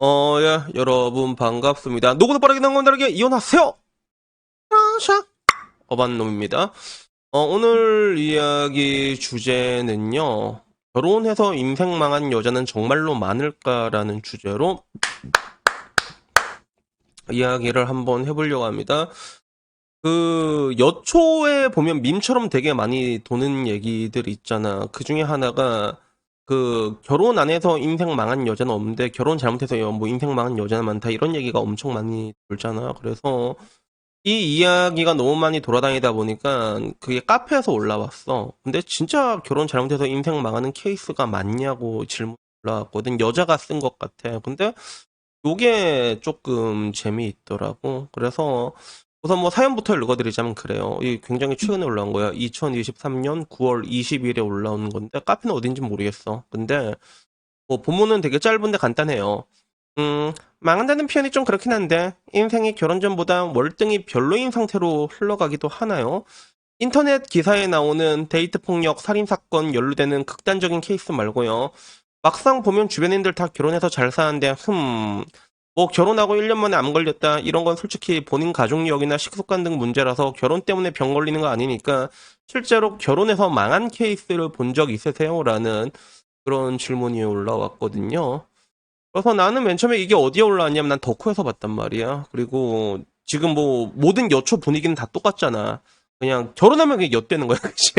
예, 여러분 반갑습니다. 노고도 빠르게 난건 다르게 이혼하세요! 샤 어반놈입니다. 오늘 이야기 주제는요, 결혼해서 인생 망한 여자는 정말로 많을까라는 주제로 이야기를 한번 해보려고 합니다. 여초에 보면 밈처럼 되게 많이 도는 얘기들 있잖아. 그 중에 하나가, 결혼 안 해서 인생 망한 여자는 없는데, 결혼 잘못해서 뭐 인생 망한 여자는 많다. 이런 얘기가 엄청 많이 돌잖아. 그래서, 이 이야기가 너무 많이 돌아다니다 보니까, 그게 카페에서 올라왔어. 근데 진짜 결혼 잘못해서 인생 망하는 케이스가 많냐고 질문 올라왔거든. 여자가 쓴 것 같아. 근데, 요게 조금 재미있더라고. 그래서, 우선 뭐 사연부터 읽어드리자면 그래요. 이 굉장히 최근에 올라온 거야. 2023년 9월 20일에 올라온 건데 카페는 어딘지 모르겠어. 근데 뭐 본문은 되게 짧은데 간단해요. 망한다는 표현이 좀 그렇긴 한데 인생이 결혼 전보다 월등히 별로인 상태로 흘러가기도 하나요? 인터넷 기사에 나오는 데이트 폭력, 살인 사건 연루되는 극단적인 케이스 말고요. 막상 보면 주변인들 다 결혼해서 잘 사는데 뭐 결혼하고 1년 만에 암 걸렸다 이런 건 솔직히 본인 가족력이나 식습관 등 문제라서 결혼 때문에 병 걸리는 거 아니니까 실제로 결혼해서 망한 케이스를 본 적 있으세요? 라는 그런 질문이 올라왔거든요. 그래서 나는 맨 처음에 이게 어디에 올라왔냐면 난 덕후에서 봤단 말이야. 그리고 지금 뭐 모든 여초 분위기는 다 똑같잖아. 그냥 결혼하면 그냥 엿되는 거야, 그치?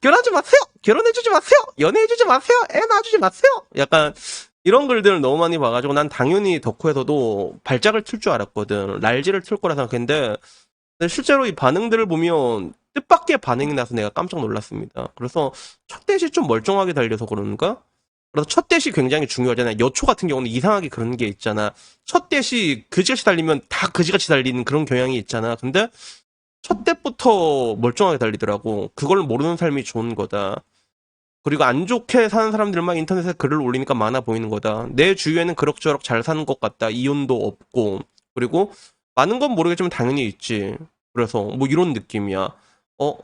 결혼하지 마세요! 결혼해주지 마세요! 연애해주지 마세요! 애 낳아주지 마세요! 약간 이런 글들을 너무 많이 봐가지고 난 당연히 덕후에서도 발작을 틀 줄 알았거든. 랄지를 틀 거라 생각했는데 근데 실제로 이 반응들을 보면 뜻밖의 반응이 나서 내가 깜짝 놀랐습니다. 그래서 첫 대시 좀 멀쩡하게 달려서 그런가? 그래서 첫 대시 굉장히 중요하잖아요. 여초 같은 경우는 이상하게 그런 게 있잖아. 첫 대시 그지같이 달리면 다 그지같이 달리는 그런 경향이 있잖아. 근데 첫 대부터 멀쩡하게 달리더라고. 그걸 모르는 삶이 좋은 거다. 그리고 안 좋게 사는 사람들만 인터넷에 글을 올리니까 많아 보이는 거다. 내 주위에는 그럭저럭 잘 사는 것 같다. 이혼도 없고. 그리고 많은 건 모르겠지만 당연히 있지. 그래서 뭐 이런 느낌이야.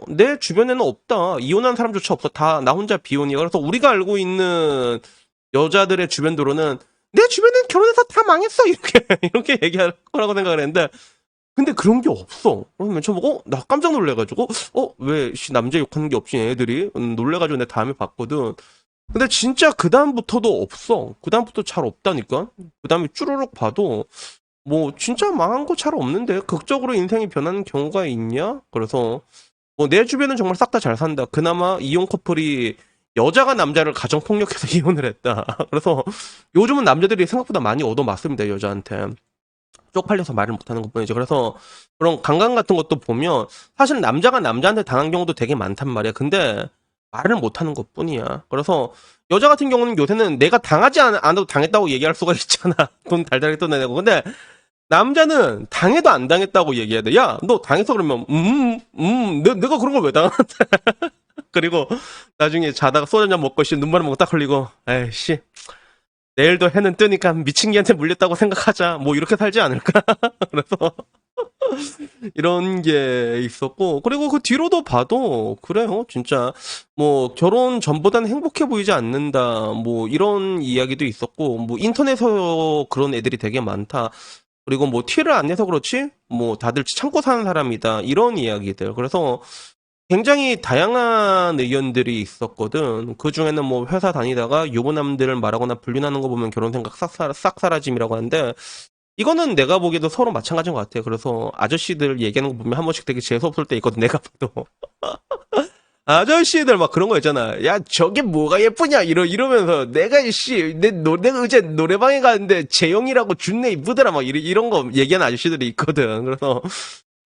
내 주변에는 없다. 이혼한 사람조차 없어. 다 나 혼자 비혼이야. 그래서 우리가 알고 있는 여자들의 주변으로는 내 주변엔 결혼해서 다 망했어. 이렇게 이렇게 얘기할 거라고 생각을 했는데 근데 그런 게 없어. 그러면 맨 처음 보고, 나 깜짝 놀래가지고, 왜, 남자 욕하는 게 없지, 얘네들이? 놀래가지고 내 다음에 봤거든. 근데 진짜 그다음부터도 없어. 그다음부터 잘 없다니까? 그다음에 쭈루룩 봐도, 뭐, 진짜 망한 거 잘 없는데? 극적으로 인생이 변하는 경우가 있냐? 그래서, 뭐, 내 주변은 정말 싹 다 잘 산다. 그나마 이혼 커플이 여자가 남자를 가정폭력해서 이혼을 했다. 그래서 요즘은 남자들이 생각보다 많이 얻어맞습니다, 여자한테. 쪽팔려서 말을 못하는 것뿐이지. 그래서 그런 강간 같은 것도 보면 사실 남자가 남자한테 당한 경우도 되게 많단 말이야. 근데 말을 못하는 것뿐이야. 그래서 여자 같은 경우는 요새는 내가 당하지 않아도 당했다고 얘기할 수가 있잖아. 돈 달달하게 떠내고. 근데 남자는 당해도 안 당했다고 얘기해야 돼. 야, 너 당했어 그러면 내가 그런 걸 왜 당하는데? 그리고 나중에 자다가 소주 한잔 먹고 씨 눈물 먹고 딱 흘리고 에이씨 내일도 해는 뜨니까 미친 개한테 물렸다고 생각하자. 뭐 이렇게 살지 않을까? 그래서 이런 게 있었고 그리고 그 뒤로도 봐도 그래요. 진짜 뭐 결혼 전보다는 행복해 보이지 않는다. 뭐 이런 이야기도 있었고 뭐 인터넷에서 그런 애들이 되게 많다. 그리고 뭐 티를 안 내서 그렇지? 뭐 다들 참고 사는 사람이다. 이런 이야기들. 그래서 굉장히 다양한 의견들이 있었거든. 그 중에는 뭐 회사 다니다가 유부남들을 말하거나 불륜하는 거 보면 결혼 생각 싹 사라짐이라고 하는데 이거는 내가 보기에도 서로 마찬가지인 것 같아. 그래서 아저씨들 얘기하는 거 보면 한 번씩 되게 재수없을 때 있거든. 내가 봐도. 아저씨들 막 그런 거 있잖아. 야, 저게 뭐가 예쁘냐? 이러면서 내가 내가 어제 노래방에 갔는데 재영이라고 준내 이쁘더라. 막 이런 거 얘기하는 아저씨들이 있거든. 그래서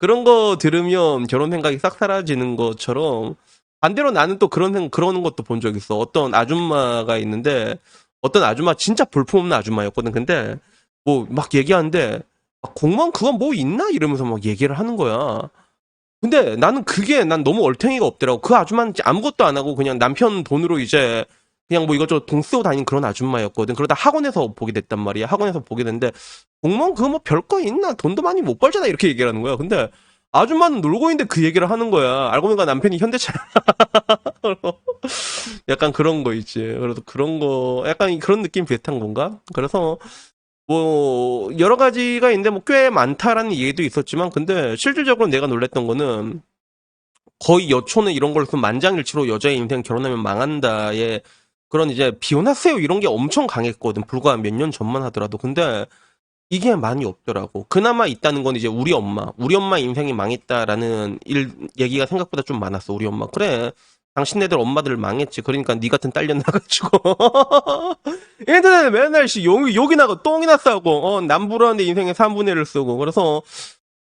그런 거 들으면 결혼 생각이 싹 사라지는 것처럼 반대로 나는 또 그러는 것도 본 적 있어. 어떤 아줌마가 있는데 어떤 아줌마 진짜 볼품없는 아줌마였거든. 근데 뭐 막 얘기하는데 공무원 그건 뭐 있나 이러면서 막 얘기를 하는 거야. 근데 나는 그게 난 너무 얼탱이가 없더라고. 그 아줌마는 아무것도 안 하고 그냥 남편 돈으로 이제 그냥 뭐 이것저것 돈 쓰고 다니는 그런 아줌마였거든. 그러다 학원에서 보게 됐단 말이야. 학원에서 보게 됐는데 공무원 그거 뭐 별거 있나? 돈도 많이 못 벌잖아. 이렇게 얘기를 하는 거야. 근데 아줌마는 놀고 있는데 그 얘기를 하는 거야. 알고 보니까 남편이 현대차 약간 그런 거 있지. 그래서 그런 거, 약간 그런 느낌 비슷한 건가? 그래서, 뭐, 여러 가지가 있는데, 뭐, 꽤 많다라는 얘기도 있었지만, 근데, 실질적으로 내가 놀랬던 거는, 거의 여초는 이런 걸로 만장일치로 여자의 인생 결혼하면 망한다의 그런 이제 비혼하세요 이런 게 엄청 강했거든. 불과 몇 년 전만 하더라도. 근데 이게 많이 없더라고. 그나마 있다는 건 이제 우리 엄마. 우리 엄마 인생이 망했다라는 얘기가 생각보다 좀 많았어. 우리 엄마. 그래. 당신네들 엄마들 망했지. 그러니까 네 같은 딸년 나가지고. 인터넷에 맨날 욕이나 고 똥이나 싸고, 남부라는데 인생의 3분의 1을 쓰고. 그래서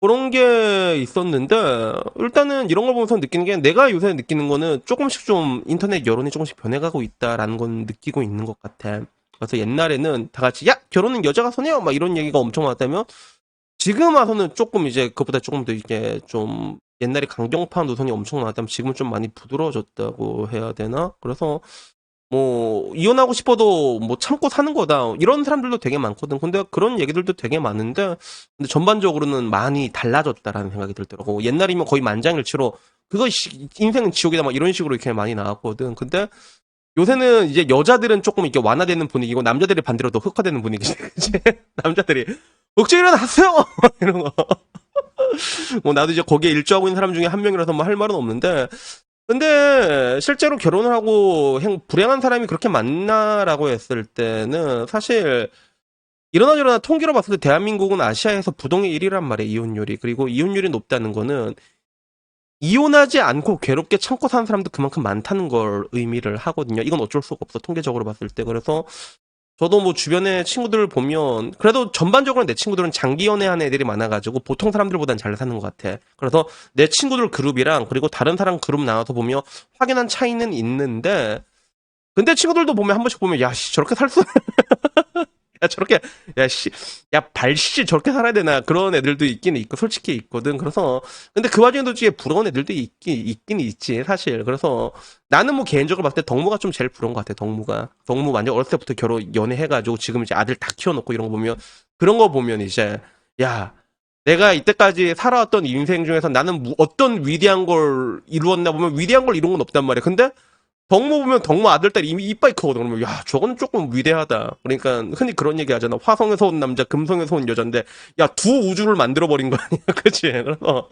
그런 게 있었는데, 일단은 이런 걸 보면서 느끼는 게, 내가 요새 느끼는 거는 조금씩 좀 인터넷 여론이 조금씩 변해가고 있다라는 건 느끼고 있는 것 같아. 그래서 옛날에는 다 같이, 야! 결혼은 여자가 손해요! 막 이런 얘기가 엄청 많았다면, 지금 와서는 조금 이제 그보다 조금 더 이게 좀, 옛날에 강경파 노선이 엄청 많았다면 지금은 좀 많이 부드러워졌다고 해야 되나? 그래서 뭐 이혼하고 싶어도 뭐 참고 사는 거다 이런 사람들도 되게 많거든. 근데 그런 얘기들도 되게 많은데 근데 전반적으로는 많이 달라졌다라는 생각이 들더라고. 옛날이면 거의 만장일치로 그거 인생은 지옥이다 막 이런 식으로 이렇게 많이 나왔거든. 근데 요새는 이제 여자들은 조금 이렇게 완화되는 분위기고 남자들이 반대로 더 흑화되는 분위기지. 그치? 남자들이 억지 일어나세요 이런 거. 뭐 나도 이제 거기에 일조하고 있는 사람 중에 한 명이라서 뭐 할 말은 없는데 근데 실제로 결혼을 하고 불행한 사람이 그렇게 많나라고 했을 때는 사실 이러나 저러나 통계로 봤을 때 대한민국은 아시아에서 부동의 1위란 말이에요. 이혼율이. 그리고 이혼율이 높다는 거는 이혼하지 않고 괴롭게 참고 사는 사람도 그만큼 많다는 걸 의미를 하거든요. 이건 어쩔 수가 없어. 통계적으로 봤을 때. 그래서 저도 뭐 주변에 친구들을 보면 그래도 전반적으로 내 친구들은 장기 연애하는 애들이 많아가지고 보통 사람들보단 잘 사는 것 같아. 그래서 내 친구들 그룹이랑 그리고 다른 사람 그룹 나눠서 보면 확연한 차이는 있는데 근데 친구들도 보면 한 번씩 보면 야 씨 저렇게 살 수, 야 저렇게 야 발씨 저렇게 살아야 되나 그런 애들도 있긴 있고 솔직히 있거든. 그래서 근데 그 와중에도 뒤에 부러운 애들도 있긴 있지 사실. 그래서 나는 뭐 개인적으로 봤을 때 덕무가 좀 제일 부러운 것 같아. 덕무 완전 어렸을 때부터 연애해가지고 지금 이제 아들 다 키워놓고 이런 거 보면 그런 거 보면 이제 야 내가 이때까지 살아왔던 인생 중에서 나는 어떤 위대한 걸 이루었나 보면 위대한 걸 이룬 건 없단 말이야. 근데 덕무 보면 덕무 아들딸이 이미 이빨이 크거든. 그러면 야 저거는 조금 위대하다. 그러니까 흔히 그런 얘기 하잖아. 화성에서 온 남자, 금성에서 온 여잔데 야 두 우주를 만들어 버린 거 아니야, 그치? 그래서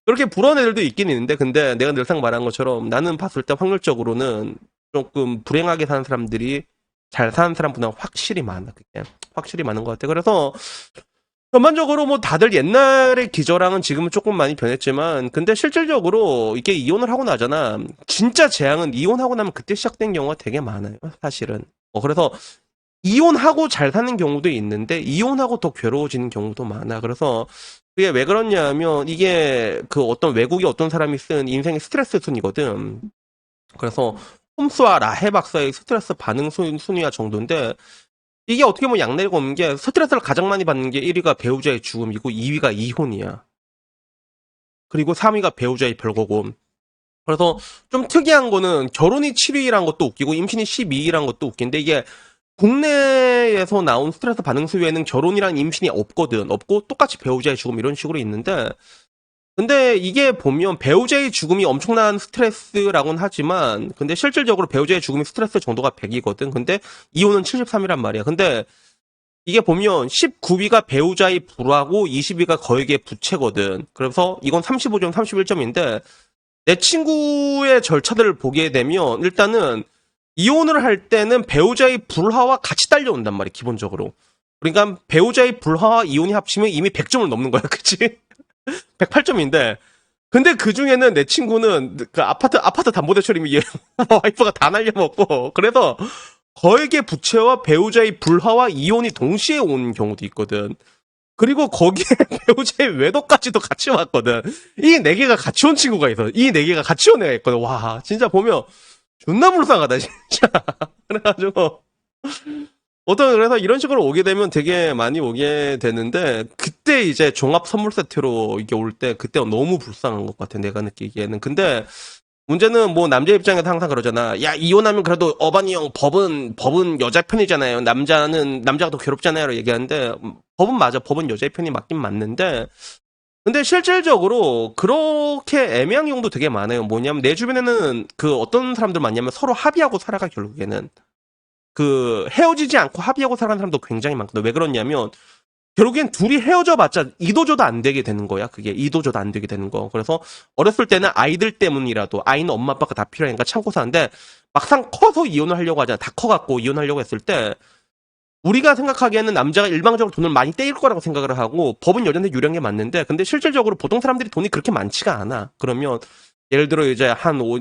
그렇게 부러운 애들도 있긴 있는데 근데 내가 늘상 말한 것처럼 나는 봤을 때 확률적으로는 조금 불행하게 사는 사람들이 잘 사는 사람보다 확실히 많아. 그게 확실히 많은 것 같아. 그래서 전반적으로 뭐 다들 옛날의 기저랑은 지금은 조금 많이 변했지만 근데 실질적으로 이게 이혼을 하고 나잖아. 진짜 재앙은 이혼하고 나면 그때 시작된 경우가 되게 많아요. 사실은. 그래서 이혼하고 잘 사는 경우도 있는데 이혼하고 더 괴로워지는 경우도 많아. 그래서 그게 왜 그러냐면 이게 그 어떤 외국의 어떤 사람이 쓴 인생의 스트레스 순이거든. 그래서 홈스와 라해 박사의 스트레스 반응 순위와 정도인데 이게 어떻게 보면 양날이가 없는 게 스트레스를 가장 많이 받는 게 1위가 배우자의 죽음이고 2위가 이혼이야. 그리고 3위가 배우자의 별거고. 그래서 좀 특이한 거는 결혼이 7위란 것도 웃기고 임신이 12위란 것도 웃긴데 이게 국내에서 나온 스트레스 반응 수위에는 결혼이랑 임신이 없거든. 없고 똑같이 배우자의 죽음 이런 식으로 있는데 근데 이게 보면 배우자의 죽음이 엄청난 스트레스라고는 하지만 근데 실질적으로 배우자의 죽음이 스트레스 정도가 100이거든. 근데 이혼은 73이란 말이야. 근데 이게 보면 19위가 배우자의 불화고 20위가 거액의 부채거든. 그래서 이건 35점, 31점인데 내 친구의 절차들을 보게 되면 일단은 이혼을 할 때는 배우자의 불화와 같이 딸려온단 말이야, 기본적으로. 그러니까 배우자의 불화와 이혼이 합치면 이미 100점을 넘는 거야, 그치? 108점인데 근데 그 중에는 내 친구는 그 아파트 담보대출 이미 와이프가 다 날려먹고 그래서 거액의 부채와 배우자의 불화와 이혼이 동시에 온 경우도 있거든. 그리고 거기에 배우자의 외도까지도 같이 왔거든. 이 네 개가 같이 온 친구가 있어. 이 네 개가 같이 온 애가 있거든. 와, 진짜 보면 존나 불쌍하다, 진짜. 그래가지고 그래서 이런 식으로 오게 되면 되게 많이 오게 되는데 그때 이제 종합 선물 세트로 이게 올 때 그때 너무 불쌍한 것 같아, 내가 느끼기에는. 근데 문제는 뭐 남자 입장에서 항상 그러잖아. 야 이혼하면 그래도 어반이 형 법은 여자 편이잖아요. 남자가 더 괴롭잖아요. 얘기하는데 법은 맞아. 법은 여자의 편이 맞긴 맞는데 근데 실질적으로 그렇게 애매한 경우도 되게 많아요. 뭐냐면 내 주변에는 그 어떤 사람들 많냐면 서로 합의하고 살아가 결국에는 그 헤어지지 않고 합의하고 살아가는 사람도 굉장히 많거든. 왜 그러냐면 결국엔 둘이 헤어져 봤자 이도저도 안 되게 되는 거야. 그게 이도저도 안 되게 되는 거. 그래서 어렸을 때는 아이들 때문이라도 아이는 엄마 아빠가 다 필요하니까 참고 사는데 막상 커서 이혼을 하려고 하잖아. 다 커갖고 이혼하려고 했을 때 우리가 생각하기에는 남자가 일방적으로 돈을 많이 떼일 거라고 생각을 하고 법은 여전히 유리한 게 맞는데 근데 실질적으로 보통 사람들이 돈이 그렇게 많지가 않아. 그러면 예를 들어 이제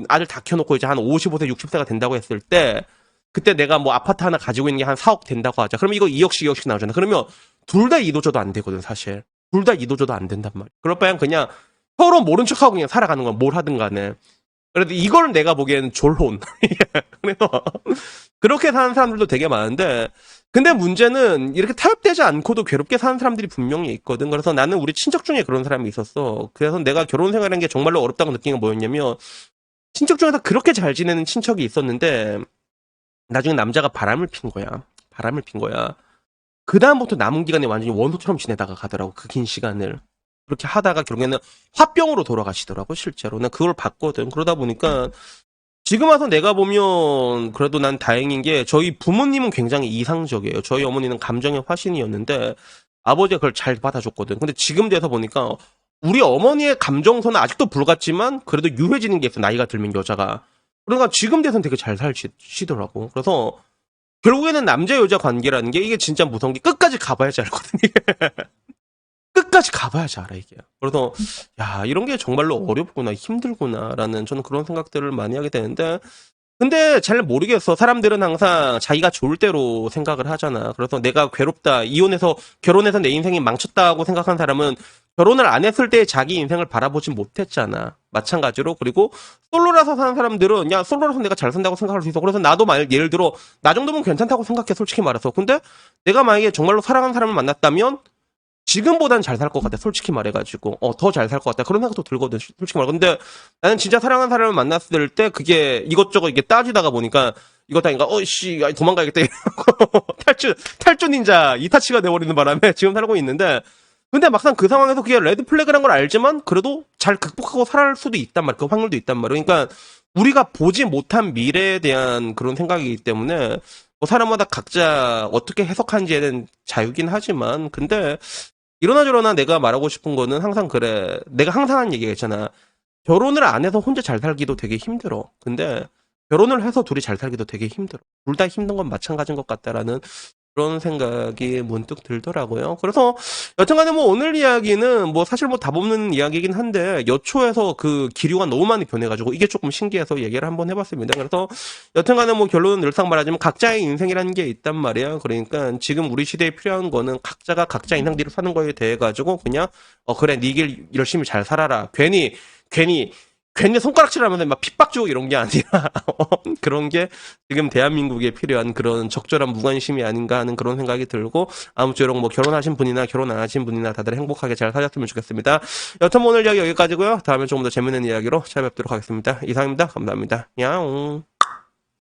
아들 다 키워놓고 이제 한 55세, 60세가 된다고 했을 때 그때 내가 뭐 아파트 하나 가지고 있는 게 한 4억 된다고 하자. 그러면 이거 2억씩, 2억씩 나오잖아. 그러면 둘 다 이도저도 안 되거든, 사실. 둘 다 이도저도 안 된단 말이야. 그럴 바엔 그냥 서로 모른 척하고 그냥 살아가는 거야. 뭘 하든 간에. 그래도 이걸 내가 보기에는 졸혼. 그래서 그렇게 사는 사람들도 되게 많은데 근데 문제는 이렇게 타협되지 않고도 괴롭게 사는 사람들이 분명히 있거든. 그래서 나는 우리 친척 중에 그런 사람이 있었어. 그래서 내가 결혼 생활하는 게 정말로 어렵다고 느낀 게 뭐였냐면 친척 중에서 그렇게 잘 지내는 친척이 있었는데 나중에 남자가 바람을 핀 거야. 바람을 핀 거야. 그 다음부터 남은 기간에 완전히 원소처럼 지내다가 가더라고. 그 긴 시간을. 그렇게 하다가 결국에는 화병으로 돌아가시더라고, 실제로. 난 그걸 봤거든. 그러다 보니까 지금 와서 내가 보면 그래도 난 다행인 게 저희 부모님은 굉장히 이상적이에요. 저희 어머니는 감정의 화신이었는데 아버지가 그걸 잘 받아줬거든. 근데 지금 돼서 보니까 우리 어머니의 감정선은 아직도 불같지만 그래도 유해지는 게 있어. 나이가 들면 여자가. 그러니까 지금 돼서는 되게 잘 살시더라고. 그래서 결국에는 남자 여자 관계라는 게 이게 진짜 무서운 게 끝까지 가봐야지 알거든. 끝까지 가봐야지 알아 이게. 그래서 야 이런 게 정말로 어렵구나 힘들구나라는 저는 그런 생각들을 많이 하게 되는데 근데 잘 모르겠어. 사람들은 항상 자기가 좋을 대로 생각을 하잖아. 그래서 내가 괴롭다 이혼해서 결혼해서 내 인생이 망쳤다고 생각한 사람은 결혼을 안 했을 때 자기 인생을 바라보진 못했잖아. 마찬가지로 그리고 솔로라서 사는 사람들은 야 솔로라서 내가 잘 산다고 생각할 수 있어. 그래서 나도 만약 예를 들어 나 정도면 괜찮다고 생각해 솔직히 말해서. 근데 내가 만약에 정말로 사랑하는 사람을 만났다면 지금보단 잘 살 것 같아. 솔직히 말해가지고. 더 잘 살 것 같다. 그런 생각도 들거든. 솔직히 말해. 근데 나는 진짜 사랑하는 사람을 만났을 때 그게 이것저것 이게 따지다가 보니까 이것 다니까 씨, 도망가야겠다. 이러고 탈주 닌자 이타치가 돼버리는 바람에 지금 살고 있는데 근데 막상 그 상황에서 그게 레드 플래그란 걸 알지만 그래도 잘 극복하고 살아갈 수도 있단 말이야. 그 확률도 있단 말이야. 그러니까 우리가 보지 못한 미래에 대한 그런 생각이기 때문에 뭐 사람마다 각자 어떻게 해석하는지에는 자유긴 하지만 근데 이러나 저러나 내가 말하고 싶은 거는 항상 그래. 내가 항상 하는 얘기가 있잖아. 결혼을 안 해서 혼자 잘 살기도 되게 힘들어. 근데 결혼을 해서 둘이 잘 살기도 되게 힘들어. 둘 다 힘든 건 마찬가지인 것 같다라는 그런 생각이 문득 들더라고요. 그래서 여튼간에 뭐 오늘 이야기는 뭐 사실 뭐 답 없는 이야기이긴 한데 여초에서 그 기류가 너무 많이 변해가지고 이게 조금 신기해서 얘기를 한번 해봤습니다. 그래서 여튼간에 뭐 결론은 늘상 말하지만 각자의 인생이라는 게 있단 말이야. 그러니까 지금 우리 시대에 필요한 거는 각자가 각자 인생대로 사는 거에 대해 가지고 그냥 그래 네 길 열심히 잘 살아라. 괜히 손가락질하면서 막 핍박 주고 이런 게 아니라 그런 게 지금 대한민국에 필요한 그런 적절한 무관심이 아닌가 하는 그런 생각이 들고 아무쪼록 뭐 결혼하신 분이나 결혼 안 하신 분이나 다들 행복하게 잘 사셨으면 좋겠습니다. 여튼 뭐 오늘 이야기 여기까지고요. 다음에 조금 더 재밌는 이야기로 찾아뵙도록 하겠습니다. 이상입니다. 감사합니다. 야옹.